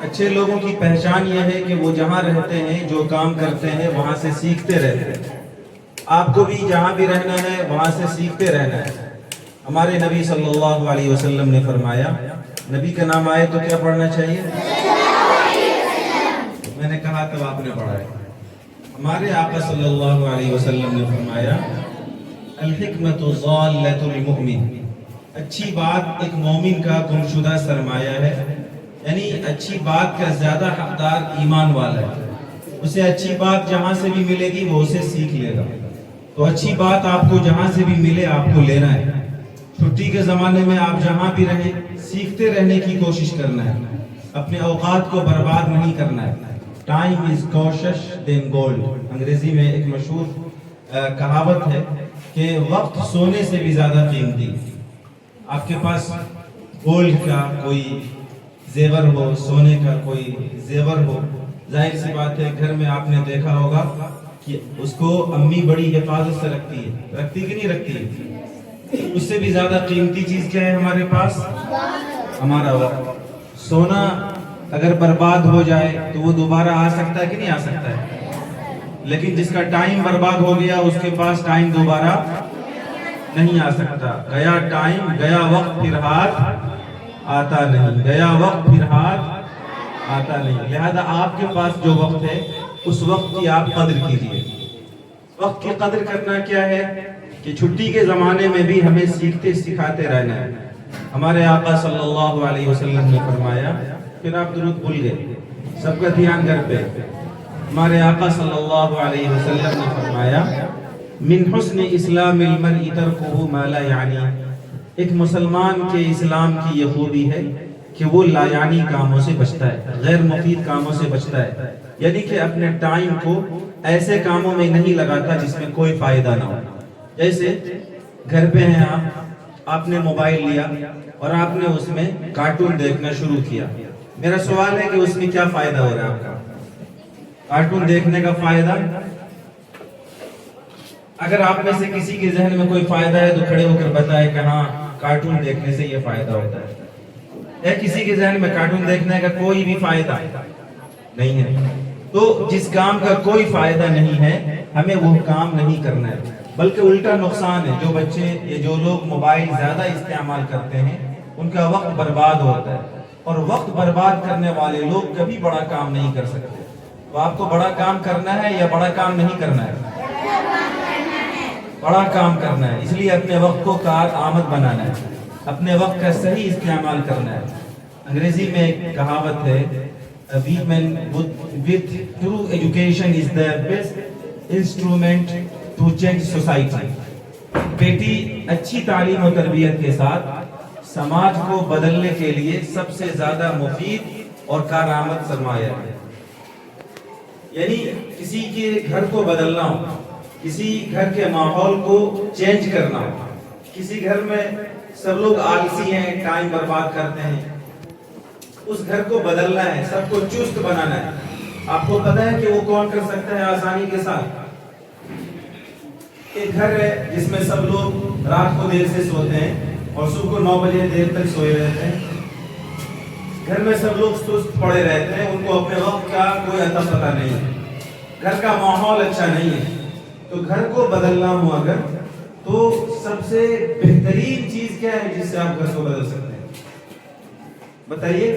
اچھے لوگوں کی پہچان یہ ہے کہ وہ جہاں رہتے ہیں جو کام کرتے ہیں وہاں سے سیکھتے رہتے ہیں۔ آپ کو بھی جہاں بھی رہنا ہے وہاں سے سیکھتے رہنا ہے۔ ہمارے نبی صلی اللہ علیہ وسلم نے فرمایا، نبی کا نام آئے تو کیا پڑھنا چاہیے؟ میں نے کہا تو آپ نے پڑھا ہے۔ ہمارے آقا صلی اللہ علیہ وسلم نے فرمایا، الحکمت ضالۃ المؤمن، اچھی بات ایک مومن کا گمشدہ سرمایہ ہے، یعنی اچھی بات کا زیادہ حقدار ایمان والا ہے۔ اسے اچھی بات جہاں سے بھی ملے گی وہ اسے سیکھ لے گا۔ تو اچھی بات آپ کو جہاں سے بھی ملے آپ کو لینا ہے۔ چھٹی کے زمانے میں آپ جہاں بھی رہیں سیکھتے رہنے کی کوشش کرنا ہے، اپنے اوقات کو برباد نہیں کرنا ہے۔ ٹائم از کوشش دین گولڈ، انگریزی میں ایک مشہور کہاوت ہے کہ وقت سونے سے بھی زیادہ قیمتی۔ آپ کے پاس گولڈ کا کوئی زیور ہو، سونے کا کوئی زیور ہو، ظاہر سی بات ہے گھر میں آپ نے دیکھا ہوگا کہ اس کو امی بڑی حفاظت سے رکھتی ہے، رکھتی کہ نہیں رکھتی ہے؟ اس سے بھی زیادہ قیمتی چیز کیا ہے ہمارے پاس؟ ہمارا وقت۔ سونا اگر برباد ہو جائے تو وہ دوبارہ آ سکتا ہے کہ نہیں آ سکتا ہے؟ لیکن جس کا ٹائم برباد ہو گیا اس کے پاس ٹائم دوبارہ نہیں آ سکتا۔ گیا ٹائم، گیا وقت پھر ہاتھ آتا نہیں، گیا وقت پھر ہاتھ آتا نہیں۔ لہذا آپ کے پاس جو وقت ہے اس وقت کی آپ قدر کیجئے۔ وقت کی قدر کرنا کیا ہے کہ چھٹی کے زمانے میں بھی ہمیں سیکھتے سکھاتے رہنا ہے۔ ہمارے آقا صلی اللہ علیہ وسلم نے فرمایا، پھر آپ درود بھول گئے، سب کا دھیان گھر پہ۔ ہمارے آقا صلی اللہ علیہ وسلم نے فرمایا، من حسن اسلام المرء ترکہ ما لا یعنی، ایک مسلمان کے اسلام کی یہ خوبی ہے کہ وہ لا یعنی کاموں سے بچتا ہے، غیر مفید کاموں سے بچتا ہے، یعنی کہ اپنے ٹائم کو ایسے کاموں میں نہیں لگاتا جس میں کوئی فائدہ نہ ہو۔ جیسے گھر پہ ہیں آپ نے موبائل لیا اور آپ نے اس میں کارٹون دیکھنا شروع کیا۔ میرا سوال ہے کہ اس میں کیا فائدہ ہو رہا ہے آپ کا؟ کارٹون دیکھنے کا فائدہ؟ اگر آپ میں سے کسی کے ذہن میں کوئی فائدہ ہے تو کھڑے ہو کر بتائے کہ ہاں کارٹون دیکھنے سے یہ فائدہ ہوتا ہے۔ کسی کے ذہن میں کارٹون دیکھنے کا کوئی بھی فائدہ نہیں ہے؟ تو جس کام کا کوئی فائدہ نہیں ہے ہمیں وہ کام نہیں کرنا ہے، بلکہ الٹا نقصان ہے۔ جو بچے یا جو لوگ موبائل زیادہ استعمال کرتے ہیں ان کا وقت برباد ہوتا ہے، اور وقت برباد کرنے والے لوگ کبھی بڑا کام نہیں کر سکتے۔ تو آپ کو بڑا کام کرنا ہے یا بڑا کام نہیں کرنا ہے؟ بڑا کام کرنا ہے، اس لیے اپنے وقت کو کارآمد بنانا ہے، اپنے وقت کا صحیح استعمال کرنا ہے۔ انگریزی میں ایک کہاوت ہے، a woman with true education is the best instrument to change society۔ بیٹی اچھی تعلیم و تربیت کے ساتھ سماج کو بدلنے کے لیے سب سے زیادہ مفید اور کارآمد سرمایہ ہے۔ یعنی کسی کے گھر کو بدلنا ہو، کسی گھر کے ماحول کو چینج کرنا ہو، کسی گھر میں سب لوگ آلسی ہیں، ٹائم برباد کرتے ہیں، اس گھر کو بدلنا ہے، سب کو چست بنانا ہے۔ آپ کو پتہ ہے کہ وہ کون کر سکتا ہے آسانی کے ساتھ؟ ایک گھر ہے جس میں سب لوگ رات کو دیر سے سوتے ہیں اور صبح کو 9 بجے دیر تک سوئے رہتے ہیں، گھر میں سب لوگ سست پڑے رہتے ہیں، ان کو اپنے وقت کا کوئی عطا پتہ نہیں ہے، گھر کا ماحول اچھا نہیں ہے۔ تو گھر کو بدلنا ہو اگر تو سب سے بہترین چیز کیا ہے جس سے آپ گھر کو بدل سکتے ہیں؟ بتائیے۔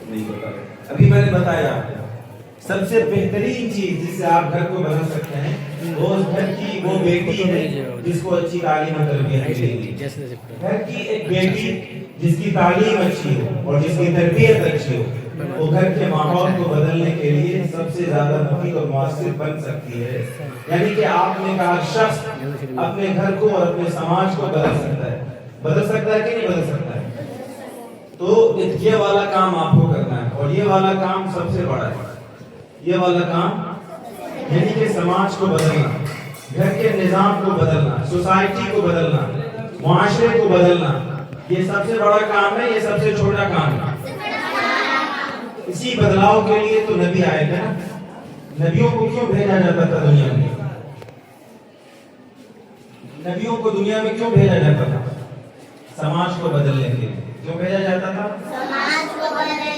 نہیں بتا رہے، ابھی میں نے بتایا سب سے بہترین چیز جس سے آپ گھر کو بدل سکتے ہیں وہ اس گھر کی وہ بیٹی ہے جس کو اچھی تعلیم و تربیت ملے گی۔ گھر کی ایک بیٹی جس کی تعلیم اچھی ہو اور جس کی تربیت اچھی ہو، وہ گھر کے ماحول کو بدلنے کے لیے سب سے زیادہ مفید اور مؤثر بن سکتی ہے۔ یعنی کہ آپ نے کہا شخص اپنے گھر کو اور اپنے سماج کو بدل سکتا ہے، بدل سکتا ہے کہ نہیں بدل سکتا ہے؟ تو یہ والا کام آپ کو کرنا ہے، اور یہ والا کام سب سے بڑا ہے۔ یہ والا کام یعنی کہ سماج کو بدلنا، گھر کے نظام کو بدلنا، سوسائٹی کو بدلنا، معاشرے کو بدلنا، یہ سب سے بڑا کام ہے، یہ سب سے چھوٹا کام ہے۔ اسی بدلاؤ کے لیے تو نبی آئے تھے نا۔ نبیوں کو کیوں بھیجا جاتا تھا دنیا میں؟ نبیوں کو دنیا میں کیوں بھیجا جاتا تھا؟ سماج کو بدلنے کے لیے۔ کیوں بھیجا جاتا تھا؟ سماج کو بدلنے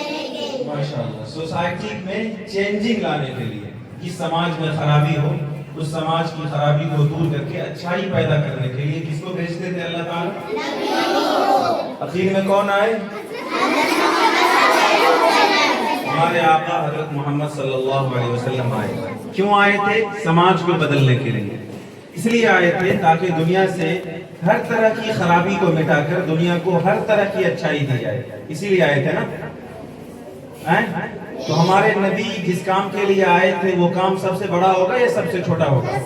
सोसाइटी में चेंजिंग लाने के लिए, कि समाज में खराबी हो, उस समाज की खराबी को दूर करके अच्छाई पैदा करने के लिए किसको भेजते थे अल्लाह ताला? आखिर में कौन आए? हमारे आका हजरत मोहम्मद सल्लल्लाहु अलैहि वसल्लम आए। क्यों आए थे? समाज को बदलने के लिए। इसलिए आए थे ताकि दुनिया से हर तरह की खराबी को मिटाकर दुनिया को हर तरह की अच्छाई दी जाए। इसीलिए आए थे ना? तो हमारे नबी जिस काम के लिए आए थे वो काम सबसे बड़ा होगा या सबसे छोटा होगा?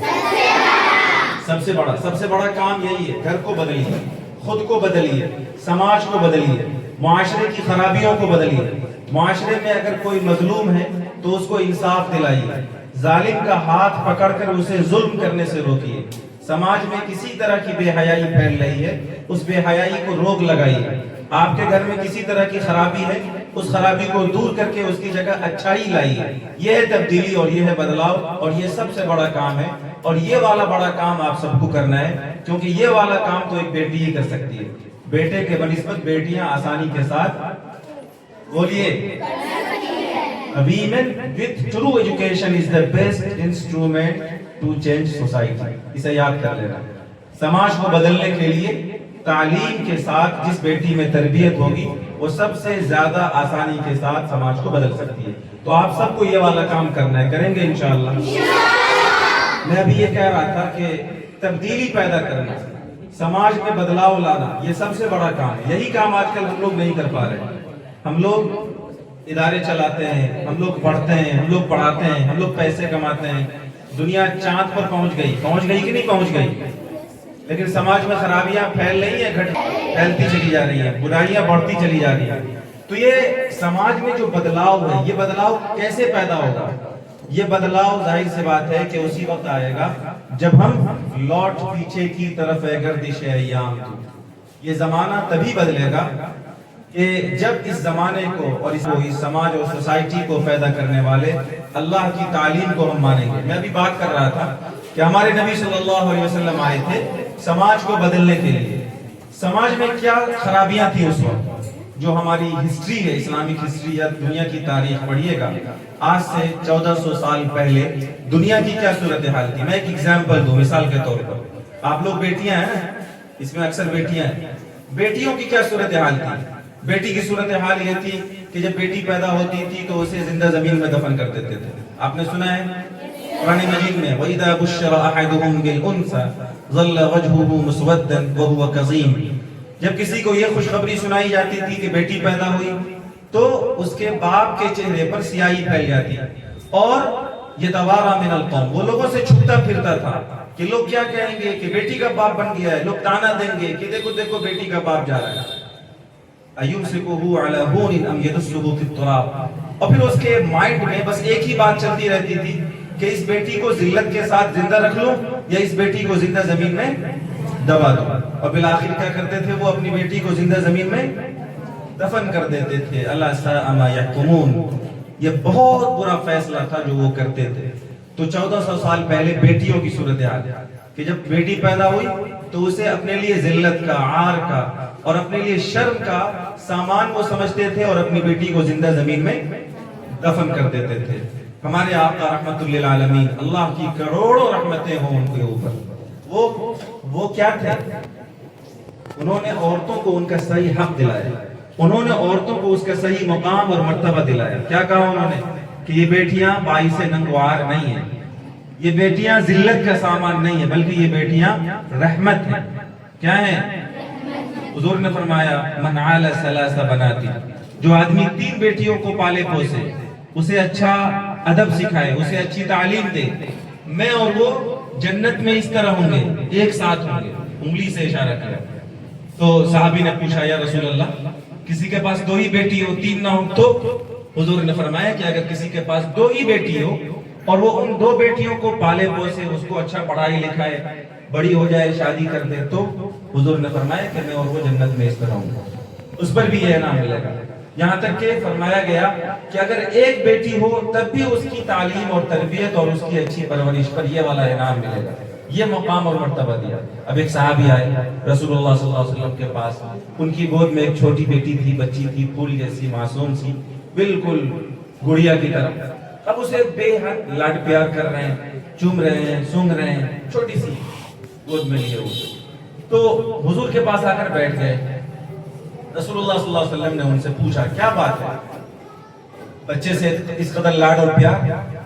सबसे बड़ा। सबसे बड़ा काम यही है, घर को बदलिए, खुद को बदलिए, समाज को बदलिए, मुआशरे की खराबियों को बदलिए। मुआशरे में अगर कोई मजलूम है तो उसको इंसाफ दिलाइए, जालिम का हाथ पकड़कर उसे जुल्म करने से रोकिए। समाज में किसी तरह की बेहयाई फैल रही है, उस बेहयाई को रोक लगाइए। आपके घर में किसी तरह की खराबी है, उस खराबी को दूर करके उसकी जगह अच्छाई लाइए। यह है तब्दीली और यह है बदलाव, और ये सबसे बड़ा काम है। और ये वाला बड़ा काम आप सबको करना है, क्योंकि ये वाला काम तो एक बेटी ही कर सकती है। बेटे के बनिस्बत बेटियां आसानी के साथ, बोलिए, A woman with true education is the best instrument to change society. इसे याद कर लेना। समाज को बदलने के लिए तालीम के साथ जिस बेटी में तरबियत होगी वो सबसे ज्यादा आसानी के साथ समाज को बदल सकती है। तो आप सबको ये वाला काम करना है, करेंगे इंशाअल्लाह। मैं अभी ये कह रहा था कि तब्दीली पैदा करना, समाज में बदलाव लाना, ये सबसे बड़ा काम है। यही काम आजकल हम लोग नहीं कर पा रहे। हम लोग इदारे चलाते हैं, हम लोग पढ़ते हैं, हम लोग पढ़ाते हैं, हम लोग पैसे कमाते हैं। दुनिया चांद पर पहुंच गई कि नहीं पहुंच गई? लेकिन समाज में खराबियां फैल रही है, फैलती चली जा रही है, बुराइयां बढ़ती चली जा रही है। तो ये समाज में जो बदलाव है, ये बदलाव कैसे पैदा होगा? ये बदलाव जाहिर सी बात है कि उसी वक्त आएगा जब हम लौट पीछे की तरफ गर्दिश अय्याम। ये जमाना तभी बदलेगा कि जब इस जमाने को और इस समाज और सोसाइटी को पैदा करने वाले अल्लाह की तालीम को हम मानेंगे। मैं अभी बात कर रहा था कि हमारे नबी सल्लल्लाहु अलैहि वसल्लम आए थे समाज को बदलने के लिए। समाज में क्या खराबियां थी उस वक्त? जो हमारी हिस्ट्री है, इस्लामिक हिस्ट्री या दुनिया की तारीख पढ़िएगा, आज से 1400 साल पहले दुनिया की क्या सूरत हाल थी। मैं एक एग्जाम्पल दूं, मिसाल के तौर पर। आप लोग बेटियां हैं, इसमें अक्सर बेटियां हैं। बेटियों की क्या सूरत हाल थी? बेटी की सूरत हाल ये थी कि जब बेटी पैदा होती थी तो उसे जिंदा जमीन में दफन कर देते थे। आपने सुना है कुरान मजीद में, वइदा बुश्शिरा अहदुहुम बिल उनसा ज़ल्ला वजहुहु मुस्वद्दन व हुवा कज़ीम। जब किसी को ये खुशखबरी सुनाई जाती थी कि बेटी पैदा हुई तो उसके बाप के चेहरे पर सियाही फैल जाती और यतवारा मिनल कौम, वो लोगों से छुपता फिरता था कि लोग क्या कहेंगे कि बेटी का बाप बन गया है। लोग ताना देंगे कि देखो देखो बेटी का बाप जा रहा है। अयुमसिकुहु अला हुनिन अम यदस्सुहु फित तुराब। और फिर उसके माइंड में बस एक ही बात चलती रहती थी कि इस बेटी को जिल्लत के साथ जिंदा रख लूं या इस बेटी को जिंदा जमीन में दबा दूं। और बिल आखिर क्या करते थे? वो अपनी बेटी को जिंदा जमीन में दफन कर देते थे। अल्लाह सअमा यहकुमून। ये बहुत बुरा फैसला था जो वो करते थे। तो 1400 साल पहले बेटियों की सूरत हाल कि जब बेटी पैदा हुई तो उसे अपने लिए जिल्लत का, आर का और अपने लिए शर्म का सामान वो समझते थे और अपनी बेटी को जिंदा जमीन में दफन कर देते थे। हमारे आका रहमतुल लिल आलमीन, अल्लाह की करोड़ों रहमतें हों उनके ऊपर, वो क्या थे? उन्होंने औरतों को उनका सही हक दिलाया, उन्होंने औरतों को उसका सही मुकाम और मर्तबा दिलाया। क्या कहा उन्होंने? कि ये बेटियां बाई से नंगवार नहीं है, ये बेटियां जिल्लत का सामान नहीं है, बल्कि ये बेटियां रहमत हैं। क्या है? हुजूर ने फरमाया मन आला सलासा बनाती, जो आदमी 3 बेटियों को पाले पोसे, उसे अच्छा अदब सिखाए, उसे अच्छी तालीम दे, मैं और वो जन्नत में इस तरह होंगे, एक साथ होंगे। उंगली से इशारा किया। तो साहबी ने पूछा या रसूल अल्लाह, किसी के पास 2 ही बेटी हो, 3 ना हो तो? हुजूर ने फरमाया कि अगर किसी के पास 2 ही बेटी हो और वो उन 2 बेटियों को पाले पोसे, उसको अच्छा पढ़ाई लिखाए, बड़ी हो जाए, शादी कर दे, तो हुजूर ने फरमाया कि मैं और वो जन्नत में इस तरह होंगे, उस पर भी यह इनाम मिलेगा। यहाँ तक कि फरमाया गया कि अगर एक बेटी हो तब भी उसकी तालीम और तरबियत और उसकी अच्छी परवरिश पर यह वाला इनाम मिलेगा। ये मकाम और मर्तबा दिया। अब एक साहबी आए रसूलुल्लाह सल्लल्लाहु अलैहि वसल्लम के पास, उनकी गोद में एक छोटी बेटी थी, बच्ची थी, फूल जैसी, मासूम सी, बिल्कुल گڑیا کی طرف. اب اسے بے حد لاڈ پیار کر رہے ہیں, چوم رہے ہیں, سونگ رہے ہیں, چھوٹی سی گود میں لیے ہوئے. تو حضور کے پاس آ کر بیٹھ گئے. رسول اللہ صلی اللہ علیہ وسلم نے ان سے پوچھا کیا بات ہے, بچے سے اس قدر لاڈ اور پیار؟